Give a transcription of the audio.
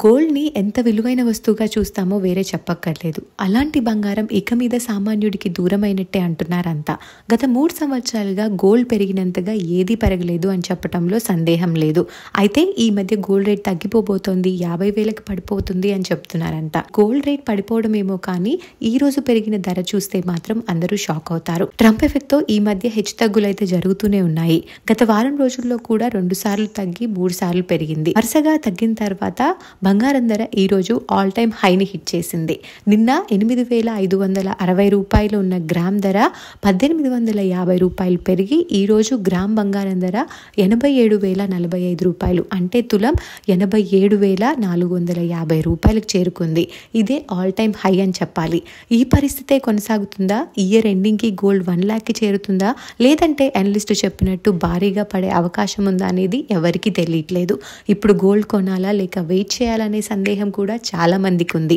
గోల్డ్‌ని ఎంత విలువైన వస్తువుగా చూస్తామో వేరే చెప్పక్కర్లేదు. అలాంటి బంగారం ఇక మీద సామాన్యుడికి దూరమైనట్టే అంటున్నారంతా. గత 3 సంవత్సరాలుగా గోల్డ్ పెరిగినంతగా ఏదీ పెరగలేదు అని చెప్పటంలో సందేహం లేదు. అయితే ఈ మధ్య గోల్డ్ రేట్ తగ్గిపోబోతోంది, 50,000కి పడిపోతుంది అని చెప్తున్నారంట. గోల్డ్ రేట్ పడిపోవడమేమో కానీ ఈ రోజు పెరిగిన ధర చూస్తే మాత్రం అందరూ షాక్ అవుతారు. ట్రంప్ ఎఫెక్ట్‌తో ఈ మధ్య హెచ్చుతగ్గులైతే జరుగుతూనే ఉన్నాయి. గత వారం రోజుల్లో కూడా 2 సార్లు తగ్గి 3 సార్లు పెరిగింది. వరుసగా తగ్గిన తర్వాత బంగారం ధర ఈ రోజు ఆల్ టైమ్ హైని హిట్ చేసింది. నిన్న 8,560 రూపాయలు ఉన్న గ్రామ్ ధర 1,850 రూపాయలు పెరిగి ఈ రోజు గ్రామ్ బంగారం ధర 87,045 రూపాయలు అంటే తులం 87,450 రూపాయలకు చేరుకుంది. ఇదే ఆల్ టైమ్ హై అని చెప్పాలి. ఈ పరిస్థితే కొనసాగుతుందా? ఇయర్ ఎండింగ్కి గోల్డ్ 1 లాక్కి చేరుతుందా, లేదంటే అనలిస్ట్ చెప్పినట్టు భారీగా పడే అవకాశం ఉందా అనేది ఎవరికీ తెలియట్లేదు. ఇప్పుడు గోల్డ్ కొనాలా లేక వెయిట్ చేయాలనే సందేహం కూడా చాలా మందికి ఉంది.